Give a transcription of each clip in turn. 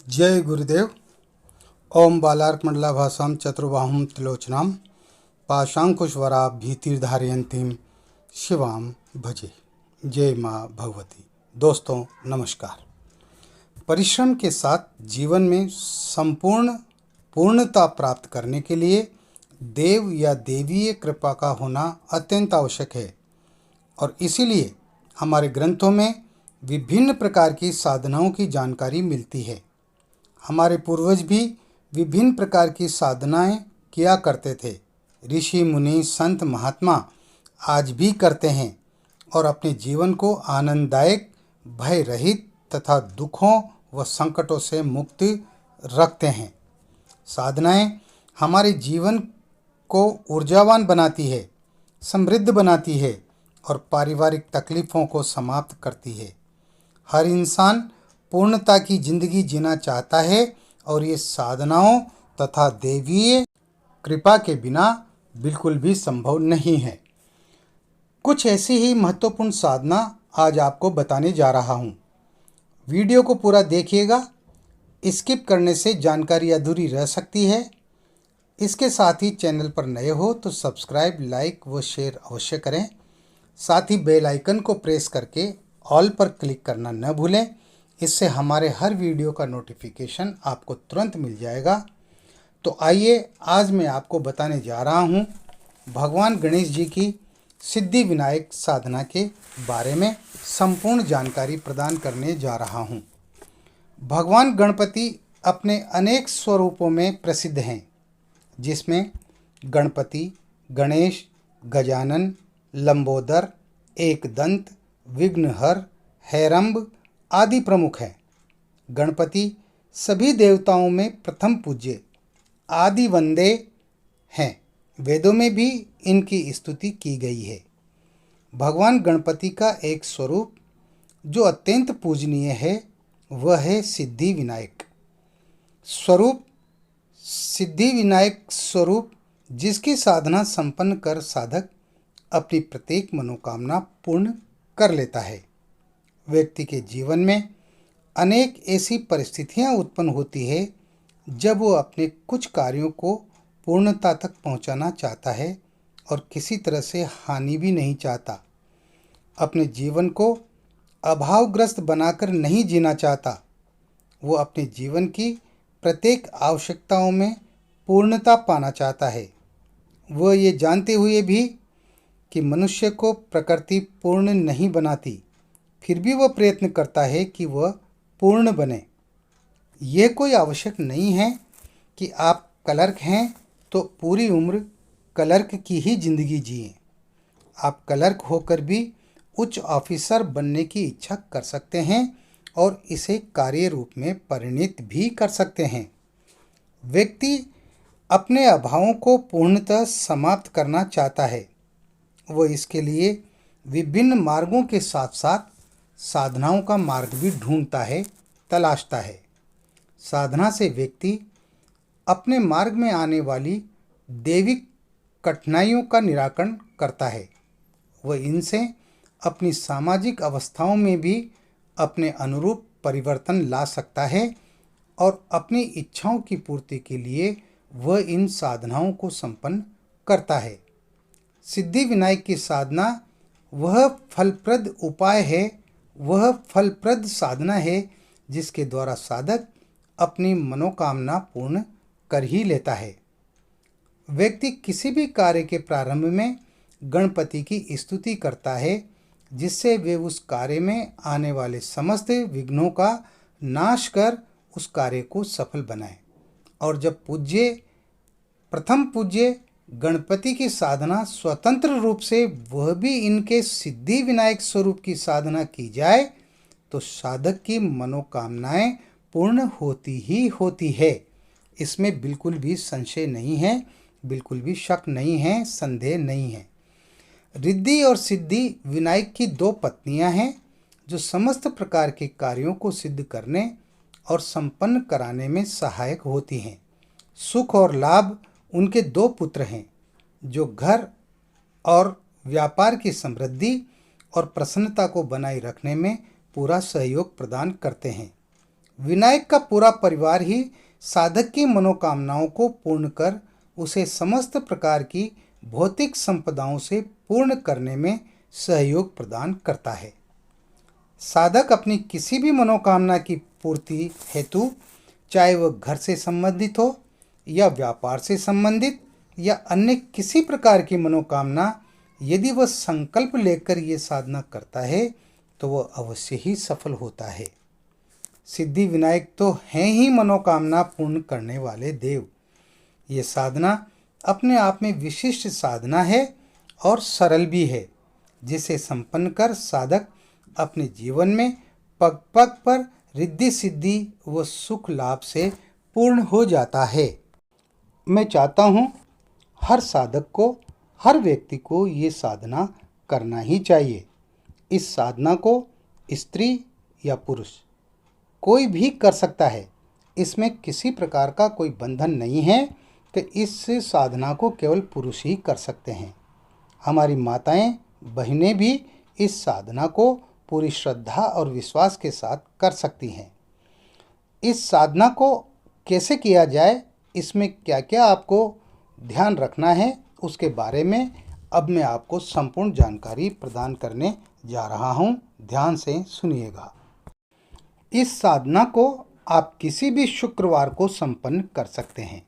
जय गुरुदेव। ओम बालार्कमंडलाभासां चतुर्बाहुं त्रिलोचनां पाशांकुशवराभीतिर्धारयन्तीं शिवां भजे। जय माँ भगवती। दोस्तों नमस्कार। परिश्रम के साथ जीवन में संपूर्ण पूर्णता प्राप्त करने के लिए देव या देवीय कृपा का होना अत्यंत आवश्यक है और इसीलिए हमारे ग्रंथों में विभिन्न प्रकार की साधनाओं की जानकारी मिलती है। हमारे पूर्वज भी विभिन्न प्रकार की साधनाएं किया करते थे। ऋषि मुनि संत महात्मा आज भी करते हैं और अपने जीवन को आनंददायक, भय रहित तथा दुखों व संकटों से मुक्त रखते हैं। साधनाएं हमारे जीवन को ऊर्जावान बनाती है, समृद्ध बनाती है और पारिवारिक तकलीफ़ों को समाप्त करती है। हर इंसान पूर्णता की जिंदगी जीना चाहता है और ये साधनाओं तथा देवीय कृपा के बिना बिल्कुल भी संभव नहीं है। कुछ ऐसी ही महत्वपूर्ण साधना आज आपको बताने जा रहा हूँ। वीडियो को पूरा देखिएगा। स्किप करने से जानकारी अधूरी रह सकती है। इसके साथ ही चैनल पर नए हो तो सब्सक्राइब, लाइक व शेयर अवश्य करें। साथ ही बेल आइकन को प्रेस करके ऑल पर क्लिक करना न भूलें। इससे हमारे हर वीडियो का नोटिफिकेशन आपको तुरंत मिल जाएगा। तो आइए आज मैं आपको बताने जा रहा हूँ भगवान गणेश जी की सिद्धि विनायक साधना के बारे में संपूर्ण जानकारी प्रदान करने जा रहा हूँ। भगवान गणपति अपने अनेक स्वरूपों में प्रसिद्ध हैं, जिसमें गणपति, गणेश, गजानन, लंबोदर, एकदंत, विघ्नहर, हैरंब आदि प्रमुख हैं। गणपति सभी देवताओं में प्रथम पूज्य आदि वंदे हैं। वेदों में भी इनकी स्तुति की गई है। भगवान गणपति का एक स्वरूप जो अत्यंत पूजनीय है वह है सिद्धि विनायक स्वरूप। सिद्धि विनायक स्वरूप जिसकी साधना संपन्न कर साधक अपनी प्रत्येक मनोकामना पूर्ण कर लेता है। व्यक्ति के जीवन में अनेक ऐसी परिस्थितियां उत्पन्न होती है जब वो अपने कुछ कार्यों को पूर्णता तक पहुंचाना चाहता है और किसी तरह से हानि भी नहीं चाहता। अपने जीवन को अभावग्रस्त बनाकर नहीं जीना चाहता। वो अपने जीवन की प्रत्येक आवश्यकताओं में पूर्णता पाना चाहता है। वह ये जानते हुए भी कि मनुष्य को प्रकृति पूर्ण नहीं बनाती, फिर भी वह प्रयत्न करता है कि वह पूर्ण बने। यह कोई आवश्यक नहीं है कि आप क्लर्क हैं तो पूरी उम्र क्लर्क की ही जिंदगी जिएं। आप क्लर्क होकर भी उच्च ऑफिसर बनने की इच्छा कर सकते हैं और इसे कार्य रूप में परिणित भी कर सकते हैं। व्यक्ति अपने अभावों को पूर्णतः समाप्त करना चाहता है। वह इसके लिए विभिन्न मार्गों के साथ साथ साधनाओं का मार्ग भी ढूंढता है, तलाशता है। साधना से व्यक्ति अपने मार्ग में आने वाली दैविक कठिनाइयों का निराकरण करता है। वह इनसे अपनी सामाजिक अवस्थाओं में भी अपने अनुरूप परिवर्तन ला सकता है और अपनी इच्छाओं की पूर्ति के लिए वह इन साधनाओं को संपन्न करता है। सिद्धि विनायक की साधना वह फलप्रद उपाय है, वह फलप्रद साधना है जिसके द्वारा साधक अपनी मनोकामना पूर्ण कर ही लेता है। व्यक्ति किसी भी कार्य के प्रारंभ में गणपति की स्तुति करता है, जिससे वे उस कार्य में आने वाले समस्त विघ्नों का नाश कर उस कार्य को सफल बनाए। और जब प्रथम पूज्य गणपति की साधना स्वतंत्र रूप से वह भी इनके सिद्धि विनायक स्वरूप की साधना की जाए तो साधक की मनोकामनाएं पूर्ण होती ही होती है। इसमें बिल्कुल भी संशय नहीं है, बिल्कुल भी शक नहीं है, संदेह नहीं है। रिद्धि और सिद्धि विनायक की दो पत्नियां हैं जो समस्त प्रकार के कार्यों को सिद्ध करने और संपन्न कराने में सहायक होती हैं। सुख और लाभ उनके दो पुत्र हैं जो घर और व्यापार की समृद्धि और प्रसन्नता को बनाए रखने में पूरा सहयोग प्रदान करते हैं। विनायक का पूरा परिवार ही साधक की मनोकामनाओं को पूर्ण कर उसे समस्त प्रकार की भौतिक संपदाओं से पूर्ण करने में सहयोग प्रदान करता है। साधक अपनी किसी भी मनोकामना की पूर्ति हेतु, चाहे वह घर से संबंधित हो या व्यापार से संबंधित या अन्य किसी प्रकार की मनोकामना, यदि वह संकल्प लेकर ये साधना करता है तो वह अवश्य ही सफल होता है। सिद्धि विनायक तो हैं ही मनोकामना पूर्ण करने वाले देव। ये साधना अपने आप में विशिष्ट साधना है और सरल भी है, जिसे संपन्न कर साधक अपने जीवन में पग पग पर रिद्धि सिद्धि व सुख लाभ से पूर्ण हो जाता है। मैं चाहता हूँ हर साधक को, हर व्यक्ति को ये साधना करना ही चाहिए। इस साधना को स्त्री या पुरुष कोई भी कर सकता है। इसमें किसी प्रकार का कोई बंधन नहीं है कि इस साधना को केवल पुरुष ही कर सकते हैं। हमारी माताएं, बहनें भी इस साधना को पूरी श्रद्धा और विश्वास के साथ कर सकती हैं। इस साधना को कैसे किया जाए, इसमें क्या क्या आपको ध्यान रखना है, उसके बारे में अब मैं आपको संपूर्ण जानकारी प्रदान करने जा रहा हूं। ध्यान से सुनिएगा। इस साधना को आप किसी भी शुक्रवार को संपन्न कर सकते हैं।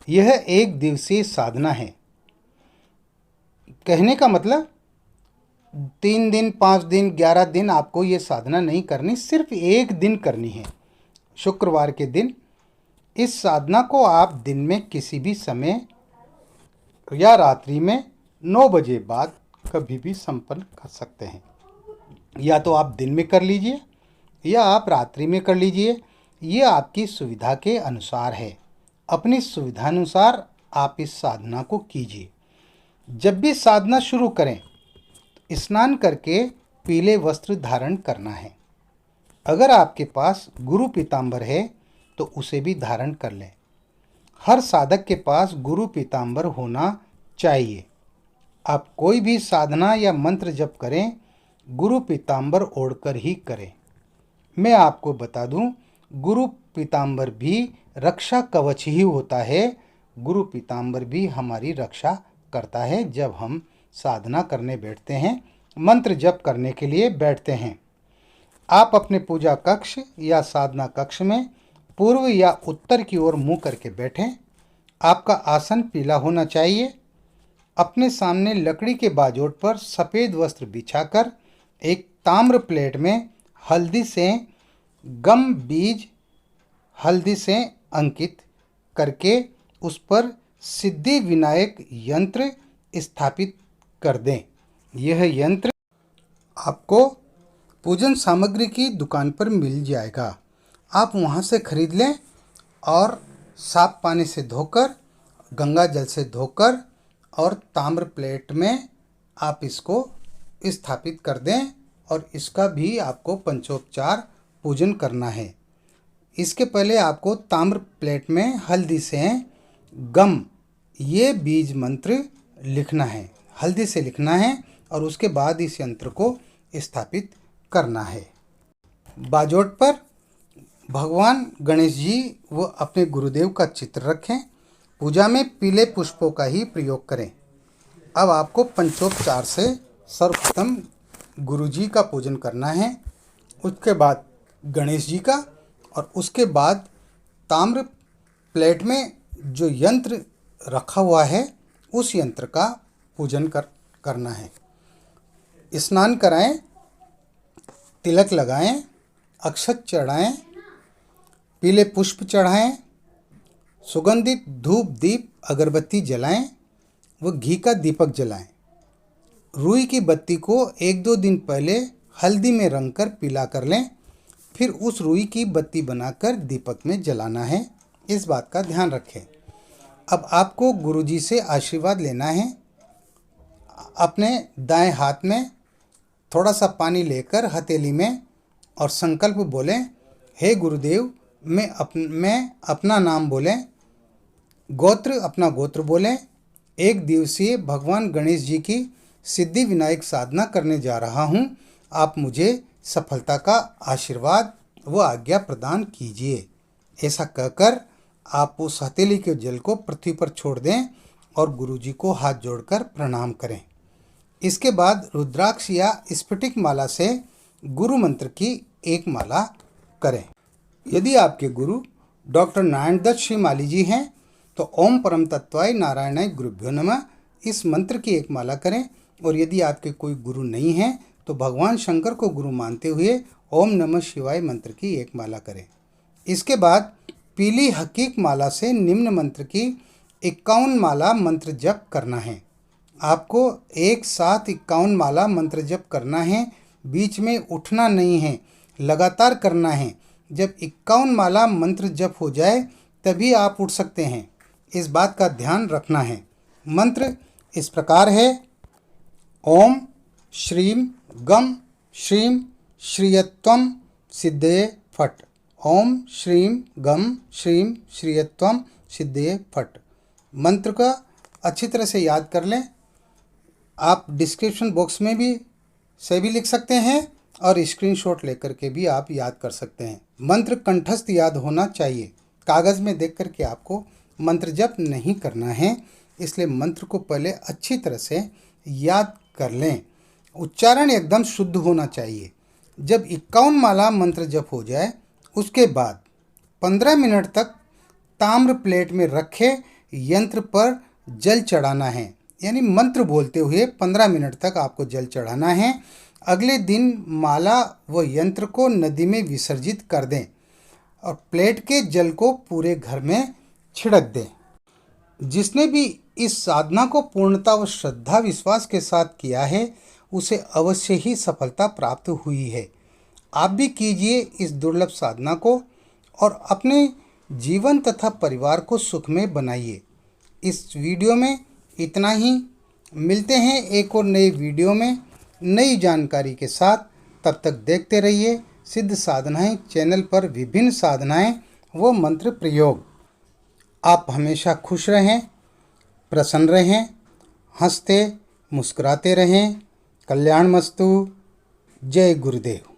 यह एक दिवसीय साधना है। कहने का मतलब 3 दिन, 5 दिन, 11 दिन आपको ये साधना नहीं करनी, सिर्फ एक दिन करनी है, शुक्रवार के दिन। इस साधना को आप दिन में किसी भी समय या रात्रि में 9 बजे बाद कभी भी संपन्न कर सकते हैं। या तो आप दिन में कर लीजिए या आप रात्रि में कर लीजिए, ये आपकी सुविधा के अनुसार है। अपनी सुविधानुसार आप इस साधना को कीजिए। जब भी साधना शुरू करें, स्नान करके पीले वस्त्र धारण करना है। अगर आपके पास गुरु पीतांबर है तो उसे भी धारण कर लें। हर साधक के पास गुरु पीतांबर होना चाहिए। आप कोई भी साधना या मंत्र जप करें, गुरु पीतांबर ओढ़कर ही करें। मैं आपको बता दूं, गुरु पीतांबर भी रक्षा कवच ही होता है। गुरु पीतांबर भी हमारी रक्षा करता है जब हम साधना करने बैठते हैं, मंत्र जप करने के लिए बैठते हैं। आप अपने पूजा कक्ष या साधना कक्ष में पूर्व या उत्तर की ओर मुंह करके बैठें। आपका आसन पीला होना चाहिए। अपने सामने लकड़ी के बाजोट पर सफ़ेद वस्त्र बिछाकर एक ताम्र प्लेट में हल्दी से गम बीज हल्दी से अंकित करके उस पर सिद्धि विनायक यंत्र स्थापित कर दें। यह यंत्र आपको पूजन सामग्री की दुकान पर मिल जाएगा। आप वहां से खरीद लें और साफ पानी से धोकर, गंगा जल से धोकर और ताम्र प्लेट में आप इसको स्थापित कर दें और इसका भी आपको पंचोपचार पूजन करना है। इसके पहले आपको ताम्र प्लेट में हल्दी से गम ये बीज मंत्र लिखना है, हल्दी से लिखना है और उसके बाद इस यंत्र को स्थापित करना है। बाजोट पर भगवान गणेश जी व अपने गुरुदेव का चित्र रखें। पूजा में पीले पुष्पों का ही प्रयोग करें। अब आपको पंचोपचार से सर्वप्रथम गुरु जी का पूजन करना है, उसके बाद गणेश जी का और उसके बाद ताम्र प्लेट में जो यंत्र रखा हुआ है उस यंत्र का पूजन करना है। स्नान कराएं, तिलक लगाएं, अक्षत चढ़ाएं, पीले पुष्प चढ़ाएं, सुगंधित धूप दीप अगरबत्ती जलाएं व घी का दीपक जलाएं। रुई की बत्ती को 1-2 दिन पहले हल्दी में रंग कर पीला कर लें, फिर उस रुई की बत्ती बनाकर दीपक में जलाना है। इस बात का ध्यान रखें। अब आपको गुरुजी से आशीर्वाद लेना है। अपने दाएं हाथ में थोड़ा सा पानी लेकर हथेली में और संकल्प बोलें, हे गुरुदेव, मैं अपना नाम बोलें, गोत्र अपना गोत्र बोलें। एक दिवसीय भगवान गणेश जी की सिद्धि विनायक साधना करने जा रहा हूँ। आप मुझे सफलता का आशीर्वाद वो आज्ञा प्रदान कीजिए। ऐसा कहकर आप उस हथेली के जल को पृथ्वी पर छोड़ दें और गुरुजी को हाथ जोड़कर प्रणाम करें। इसके बाद रुद्राक्ष या स्फटिक माला से गुरु मंत्र की एक माला करें। यदि आपके गुरु डॉक्टर नारायण दत्त श्री माली जी हैं तो ओम परम तत्वाय नारायणाय गुरुभ्यो नमः इस मंत्र की एक माला करें। और यदि आपके कोई गुरु नहीं हैं तो भगवान शंकर को गुरु मानते हुए ओम नमः शिवाय मंत्र की एक माला करें। इसके बाद पीली हकीक माला से निम्न मंत्र की 51 माला मंत्र जप करना है। आपको एक साथ 51 माला मंत्र जप करना है, बीच में उठना नहीं है, लगातार करना है। जब 51 माला मंत्र जप हो जाए तभी आप उठ सकते हैं, इस बात का ध्यान रखना है। मंत्र इस प्रकार है, ओम श्रीम गम श्रीम श्रीयत्वम सिद्धये फट। ओम श्रीम गम श्रीम श्रीयत्वम सिद्धये फट। मंत्र का अच्छी तरह से याद कर लें। आप डिस्क्रिप्शन बॉक्स में भी से भी लिख सकते हैं और स्क्रीनशॉट लेकर के भी आप याद कर सकते हैं। मंत्र कंठस्थ याद होना चाहिए, कागज़ में देख कर के आपको मंत्र जप नहीं करना है। इसलिए मंत्र को पहले अच्छी तरह से याद कर लें। उच्चारण एकदम शुद्ध होना चाहिए। जब 51 माला मंत्र जप हो जाए उसके बाद 15 मिनट तक ताम्र प्लेट में रखे यंत्र पर जल चढ़ाना है। यानी मंत्र बोलते हुए 15 मिनट तक आपको जल चढ़ाना है। अगले दिन माला व यंत्र को नदी में विसर्जित कर दें और प्लेट के जल को पूरे घर में छिड़क दें। जिसने भी इस साधना को पूर्णता व श्रद्धा विश्वास के साथ किया है उसे अवश्य ही सफलता प्राप्त हुई है। आप भी कीजिए इस दुर्लभ साधना को और अपने जीवन तथा परिवार को सुखमय बनाइए। इस वीडियो में इतना ही। मिलते हैं एक और नई वीडियो में नई जानकारी के साथ। तब तक देखते रहिए सिद्ध साधनाएं चैनल पर विभिन्न साधनाएं व मंत्र प्रयोग। आप हमेशा खुश रहें, प्रसन्न रहें, हंसते मुस्कुराते रहें। कल्याणमस्तु। जय गुरुदेव।